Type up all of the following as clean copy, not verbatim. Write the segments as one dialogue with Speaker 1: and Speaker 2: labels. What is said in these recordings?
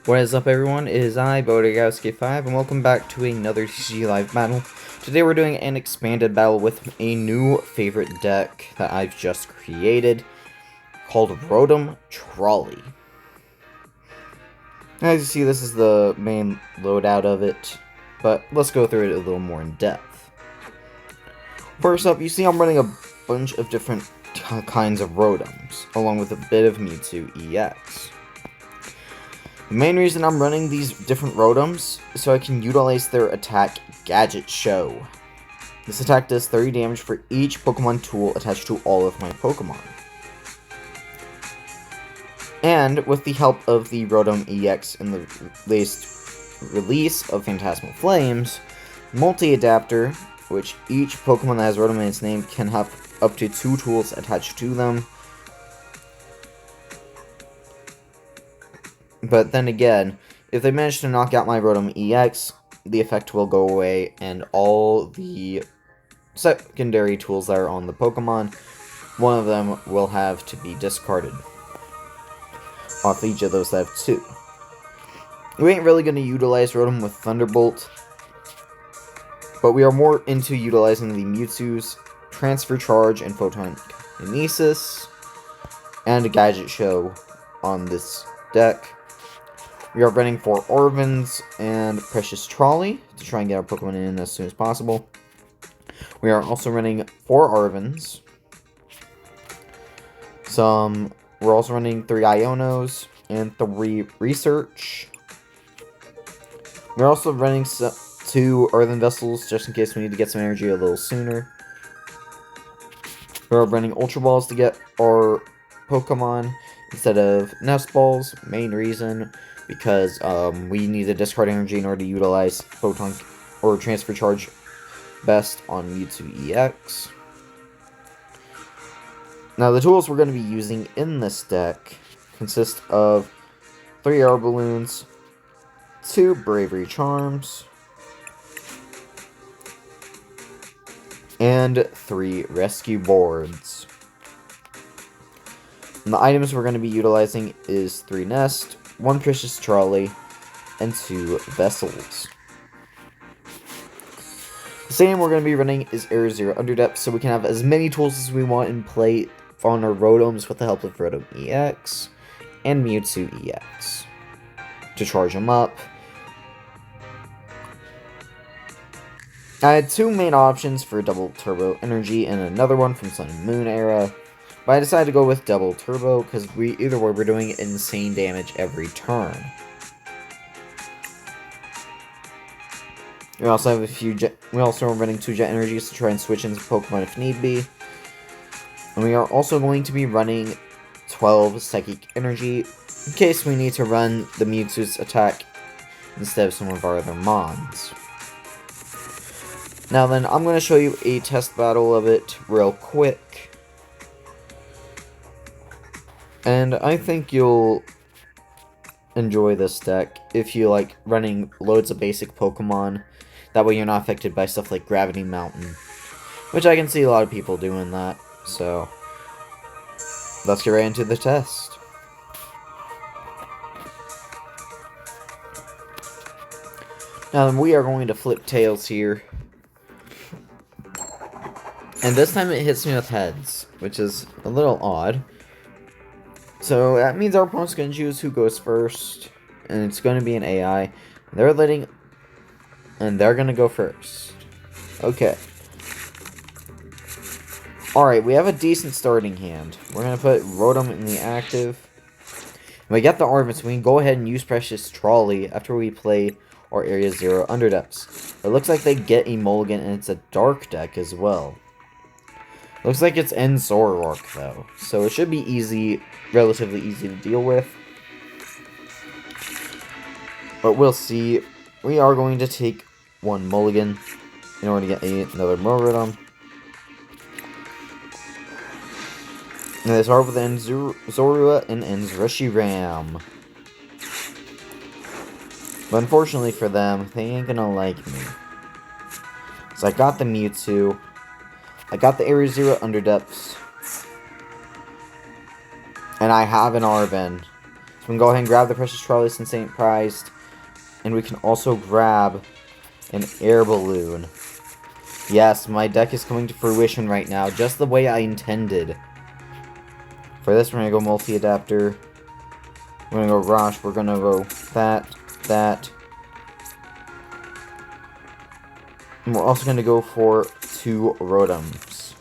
Speaker 1: What is up, everyone? It is I, Bodegowski5, and welcome back to another TCG Live battle. Today we're doing an expanded battle with a new favorite deck that I've just created, called Rotom Trolley. As you see, this is the main loadout of it, but let's go through it a little more in depth. First up, you see I'm running a bunch of different kinds of Rotoms, along with a bit of Mewtwo EX. The main reason I'm running these different Rotoms is so I can utilize their attack Gadget Show. This attack does 30 damage for each Pokemon tool attached to all of my Pokemon. And with the help of the Rotom EX in the latest release of Phantasmal Flames, Multi-Adapter, which each Pokemon that has Rotom in its name can have up to 2 tools attached to them. But then again, if they manage to knock out my Rotom EX, the effect will go away, and all the secondary tools that are on the Pokemon, one of them will have to be discarded off each of those that have 2. We ain't really going to utilize Rotom with Thunderbolt, but we are more into utilizing the Mewtwo's Transfer Charge and Photon Kinesis, and a Gadget Show on this deck. We are running 4 Orvins and Precious Trolley to try and get our Pokemon in as soon as possible. We are also running 4 Arvins. We're also running 3 Ionos and 3 Research. We're also running 2 Earthen Vessels just in case we need to get some energy a little sooner. We're running Ultra Balls to get our Pokemon instead of Nest Balls. Main reason, because we need to discard energy in order to utilize Photon or Transfer Charge best on Mewtwo EX. Now, the tools we're going to be using in this deck consist of 3 Air Balloons, 2 Bravery Charms, and 3 Rescue Boards. And the items we're going to be utilizing is 3 Nest, 1 Precious Trolley, and 2 Vessels. The same we're going to be running is Area Zero Underdepth, so we can have as many tools as we want in play on our Rotoms with the help of Rotom EX and Mewtwo EX to charge them up. I had 2 main options for Double Turbo Energy and another one from Sun and Moon era, but I decided to go with Double Turbo because either way we're doing insane damage every turn. We also have we also are running 2 Jet Energies to try and switch into Pokemon if need be. And we are also going to be running 12 Psychic Energy in case we need to run the Mewtwo's attack instead of some of our other Mons. Now then, I'm going to show you a test battle of it real quick. And I think you'll enjoy this deck if you like running loads of basic Pokemon. That way you're not affected by stuff like Gravity Mountain, which I can see a lot of people doing that. So, let's get right into the test. Now then, we are going to flip tails here. And this time it hits me with heads, which is a little odd. So that means our opponent's going to choose who goes first, and it's going to be an AI. They're going to go first. Okay. Alright, we have a decent starting hand. We're going to put Rotom in the active. When we get the Arvins, we can go ahead and use Precious Trolley after we play our Area Zero Underdepths. It looks like they get a mulligan, and it's a dark deck as well. Looks like it's End Zoroark, though. So it should be easy, relatively easy to deal with. But we'll see. We are going to take 1 mulligan in order to get another Rotom. And they start with Zorua and ends Reshiram. But unfortunately for them, they ain't gonna like me. So I got the Mewtwo. I got the Area Zero Underdepths. And I have an Arven. we can go ahead and grab the Precious Trolley since it ain't prized. And we can also grab an air balloon. Yes, my deck is coming to fruition right now, just the way I intended. For this, we're going to go multi-adapter. We're going to go Rosh. We're going to go that. And we're also going to go for 2 Rotoms.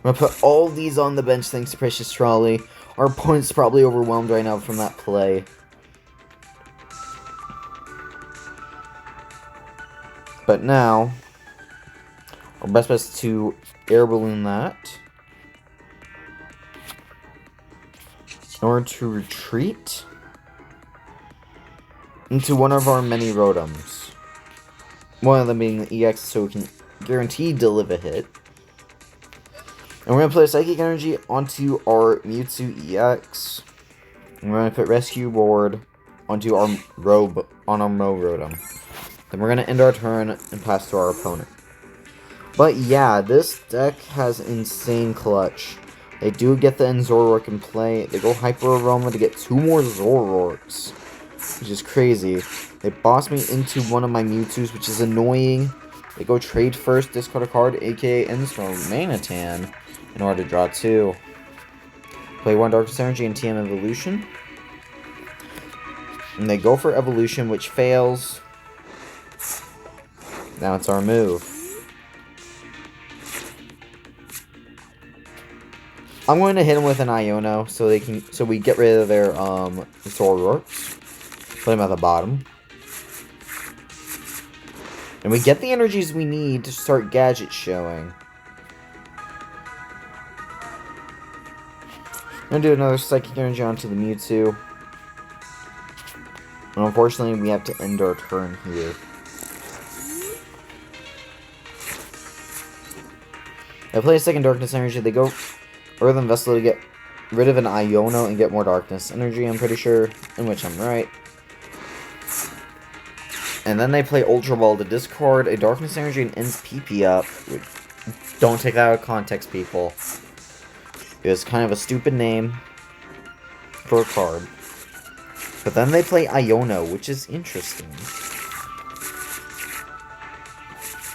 Speaker 1: We're going to put all these on the bench thanks to Precious Trolley. Our opponent's probably overwhelmed right now from that play. But now, our best bet is to air balloon that in order to retreat into one of our many Rotoms. One of them being the EX, so we can guarantee deliver hit. And we're going to play Psychic Energy onto our Mewtwo EX. And we're going to put Rescue Ward onto our Mo Rotom. Then we're going to end our turn and pass to our opponent. But yeah, this deck has insane clutch. They do get the Zoroark in play. They go Hyper Aroma to get 2 more Zoroarks, which is crazy. They boss me into one of my Mewtwo's, which is annoying. They go trade first, discard a card, aka Enstorm Manatan, in order to draw 2. Play 1 Darkness Energy and TM Evolution. And they go for Evolution, which fails. Now it's our move. I'm going to hit them with an Iono so we get rid of their Zoroarks. Put them at the bottom. And we get the energies we need to start gadget showing. I'm going to do another Psychic Energy onto the Mewtwo. And unfortunately, we have to end our turn here. I play a second Darkness Energy. They go Earthen Vessel to get rid of an Iono and get more Darkness Energy, I'm pretty sure. In which I'm right. And then they play Ultra Ball to discard a Darkness Energy and ends PP up. Don't take that out of context, people. It's kind of a stupid name for a card. But then they play Iono, which is interesting.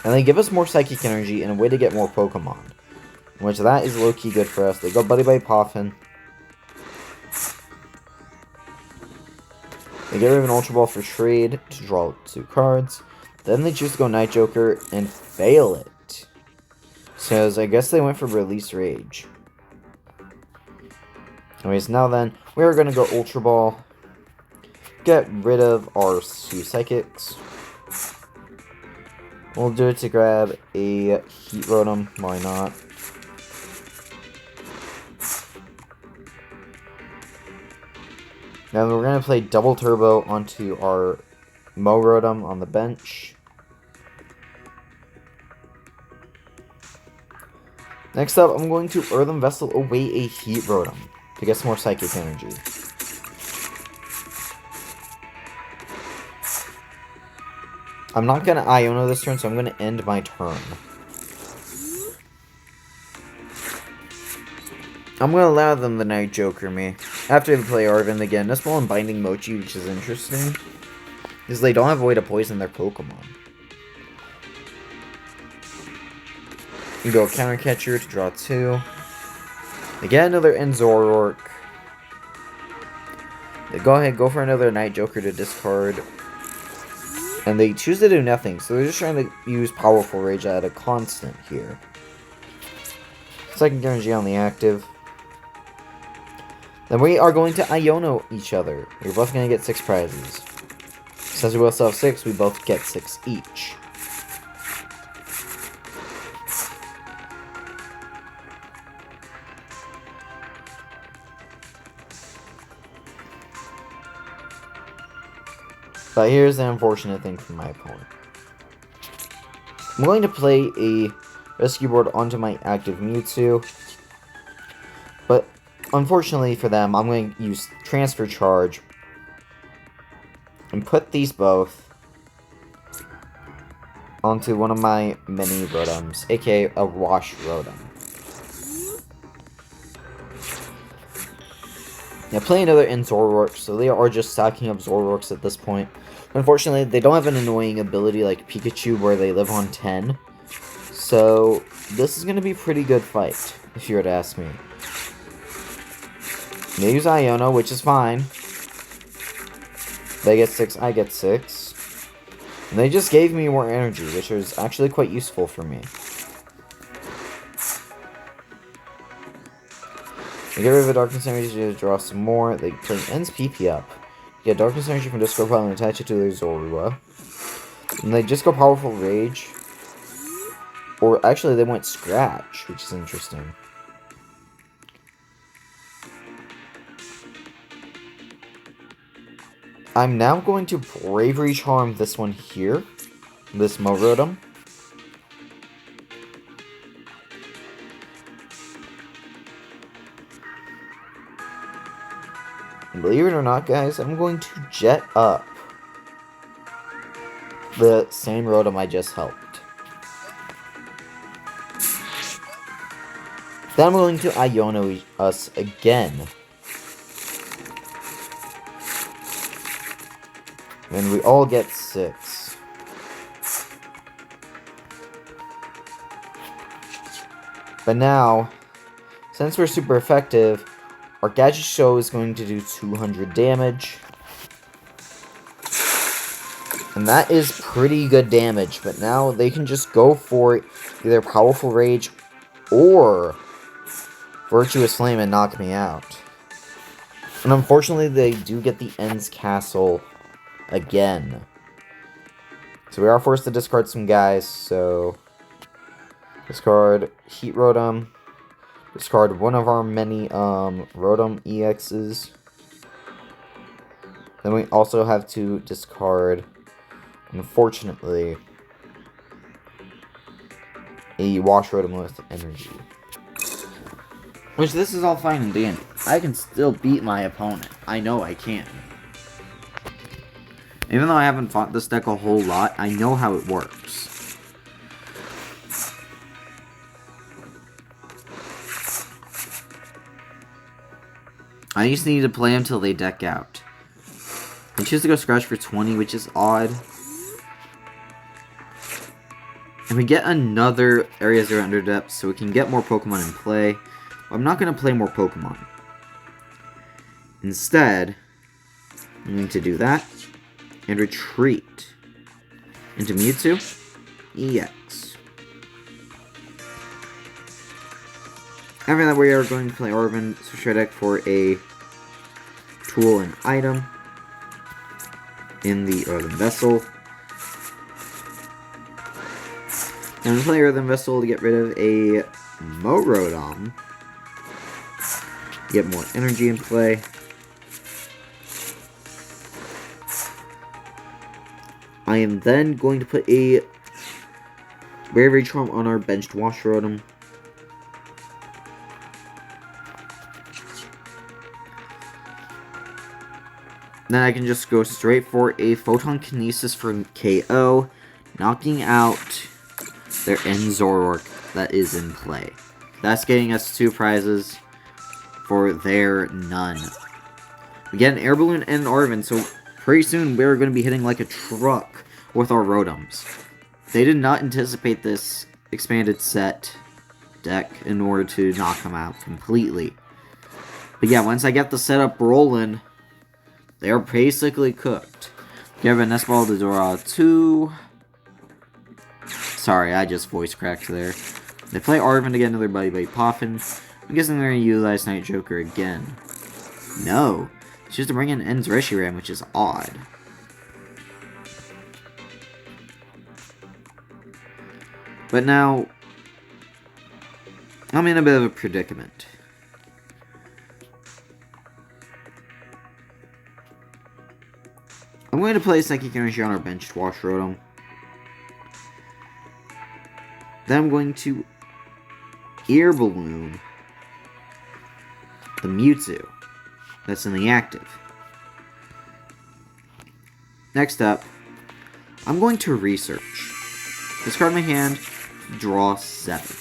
Speaker 1: And they give us more Psychic Energy and a way to get more Pokemon. Which that is low-key good for us. They go Buddy by Poffin. They get rid of an Ultra Ball for trade to draw 2 cards. Then they choose to go Night Joker and fail it. So I guess they went for Release Rage. Anyways, now then, we are going to go Ultra Ball. Get rid of our 2 Psychics. We'll do it to grab a Heat Rotom. Why not? Now we're going to play Double Turbo onto our Mo Rotom on the bench. Next up, I'm going to Earthen Vessel away a Heat Rotom to get some more Psychic Energy. I'm not going to Iono this turn, so I'm going to end my turn. I'm going to allow them the Night Joker me. After they play Arven again, Nespal and Binding Mochi, which is interesting. Because they don't have a way to poison their Pokemon. You go Counter Catcher to draw 2. They get another Zoroark. They go ahead, go for another Night Joker to discard. And they choose to do nothing, so they're just trying to use Powerful Rage at a constant here. Second Energy on the active. Then we are going to Iono each other. We're both going to get 6 prizes. Since we both have 6, we both get 6 each. But here's the unfortunate thing for my opponent. I'm going to play a Rescue Board onto my active Mewtwo. But unfortunately for them, I'm going to use Transfer Charge and put these both onto one of my mini Rotoms, aka a Wash Rotom. Yeah, playing another in Zoroark, so they are just stacking up Zoroarks at this point. Unfortunately, they don't have an annoying ability like Pikachu where they live on 10. So, this is going to be a pretty good fight, if you were to ask me. They use Iono, which is fine. They get 6, I get 6. And they just gave me more energy, which is actually quite useful for me. They get rid of the Darkness Energy to draw some more. They play Ends PP up. Get Darkness Energy from Disco Pile and attach it to their Zorua. And they just go Powerful Rage. Or actually, they went Scratch, which is interesting. I'm now going to Bravery Charm this one here. This Rotom. And believe it or not, guys, I'm going to Jet up the same Rotom I just helped. Then I'm going to Iono us again. And we all get 6. But now, since we're super effective, our Gadget Show is going to do 200 damage. And that is pretty good damage, but now they can just go for either Powerful Rage or Virtuous Flame and knock me out. And unfortunately, they do get the Ends Castle again. So we are forced to discard some guys, so discard Heat Rotom. Discard one of our many Rotom EXs. Then we also have to discard, unfortunately, a Wash Rotom with energy. Which, this is all fine and dandy. I can still beat my opponent. I know I can. Even though I haven't fought this deck a whole lot, I know how it works. I just need to play until they deck out. I choose to go Scratch for 20, which is odd. And we get another Area 0 Under Depth, so we can get more Pokemon in play. I'm not going to play more Pokemon. Instead, I'm going to do that. And retreat. Into Mewtwo. EX. After that, we are going to play Orban, switch our deck for a tool and item in the Earthen Vessel. And we play Earthen Vessel to get rid of a Rotom. Get more energy in play. I am then going to put a Bravery Charm on our benched Wash Rotom. Then I can just go straight for a Photon Kinesis for KO, knocking out their End Zoroark that is in play. That's getting us 2 prizes for their none. We get an Air Balloon and an Arven, so pretty soon we're going to be hitting like a truck with our Rotoms. They did not anticipate this expanded set deck in order to knock them out completely. But yeah, once I get the setup rolling, they are basically cooked. Give a Nest Ball to draw 2. Sorry, I just voice cracked there. They play Arven to get another Buddy Buddy Poffin. I'm guessing they're going to utilize Night Joker again. No. It's just to bring in Ends Reshiram, which is odd. But now, I'm in a bit of a predicament. I'm going to play Psychic Energy on our benched Wash Rotom. Then I'm going to Air Balloon the Mewtwo that's in the active. Next up, I'm going to Research. Discard my hand, draw 7.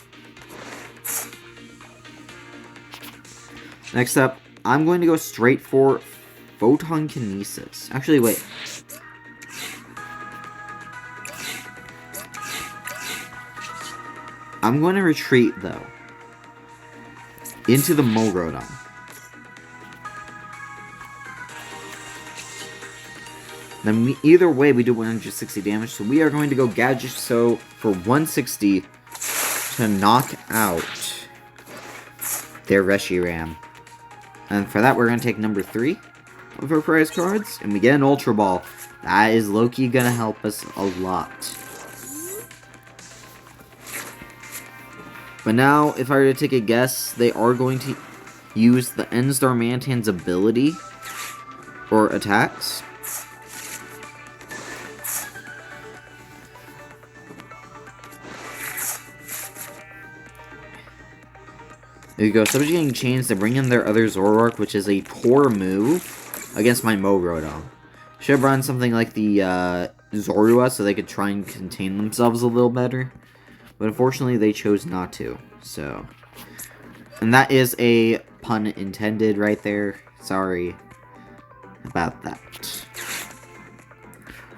Speaker 1: Next up, I'm going to go straight for Photon Kinesis. Actually, wait. I'm going to retreat, though, into the Rotom. Then either way, we do 160 damage, so we are going to go Gadget So for 160 to knock out their Reshiram. And for that, we're going to take number 3 of our prize cards, and we get an Ultra Ball. That is low-key going to help us a lot. But now, if I were to take a guess, they are going to use the N-Star Mantan's ability, or attacks. There you go, subject getting changed to bring in their other Zoroark, which is a poor move against my Rotom. Should have run something like the Zorua so they could try and contain themselves a little better. But unfortunately, they chose not to, so... And that is a pun intended right there. Sorry about that.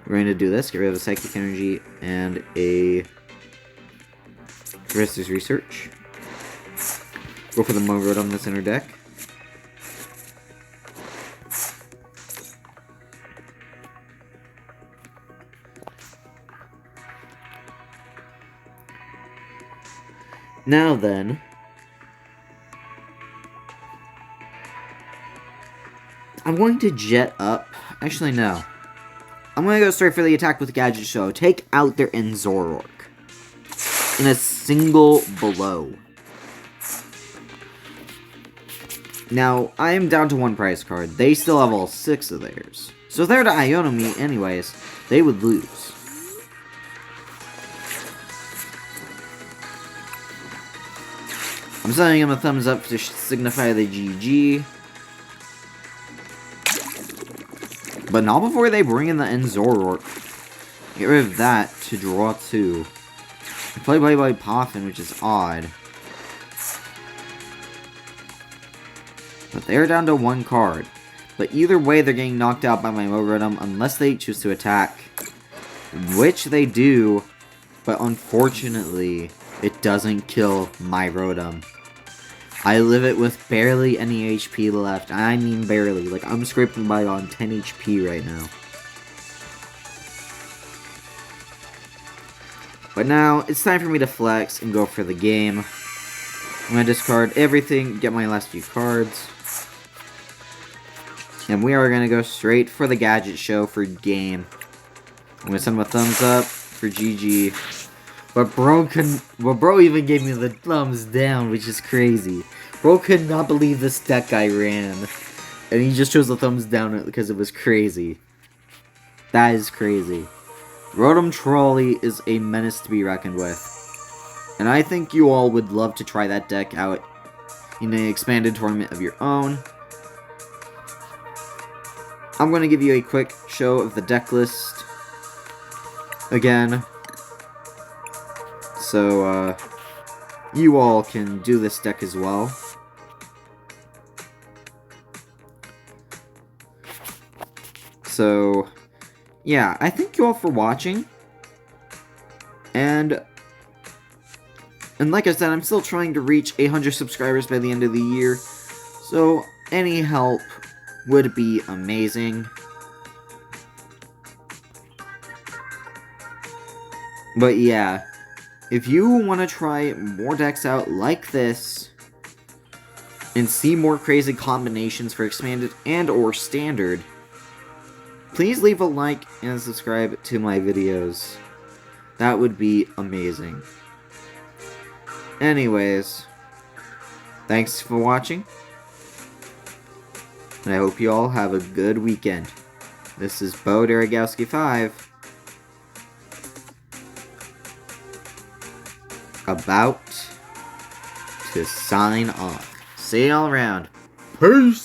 Speaker 1: We're going to do this, get rid of a Psychic Energy and a Resistance Research. Go for the Rotom that's in our deck. Now then, I'm going to jet up. Actually, no. I'm going to go straight for the attack with Gadget Show. Take out their Zoroark in a single blow. Now, I am down to 1 prize card. They still have all 6 of theirs. So if they were to Iono me anyways, they would lose. I'm sending him a thumbs up to signify the GG. But not before they bring in the Zoroark. Get rid of that to draw 2. Play by Poffin, which is odd. But they're down to 1 card. But either way, they're getting knocked out by my Rotom unless they choose to attack. Which they do, but unfortunately, it doesn't kill my Rotom. I live it with barely any HP left. I mean barely. Like, I'm scraping by on 10 HP right now. But now, it's time for me to flex and go for the game. I'm going to discard everything, get my last few cards. And we are going to go straight for the Gadget Show for game. I'm going to send him a thumbs up for GG. But bro even gave me the thumbs down, which is crazy. Bro could not believe this deck I ran. And he just chose the thumbs down because it was crazy. That is crazy. Rotom Trolley is a menace to be reckoned with. And I think you all would love to try that deck out in an expanded tournament of your own. I'm going to give you a quick show of the deck list again. So, you all can do this deck as well. So, yeah, I thank you all for watching. And like I said, I'm still trying to reach 100 subscribers by the end of the year. So, any help would be amazing. But yeah, if you want to try more decks out like this, and see more crazy combinations for expanded and or standard, please leave a like and subscribe to my videos. That would be amazing. Anyways, thanks for watching. And I hope you all have a good weekend. This is Bo Daragowski 5. About to sign off. See y'all around. Peace!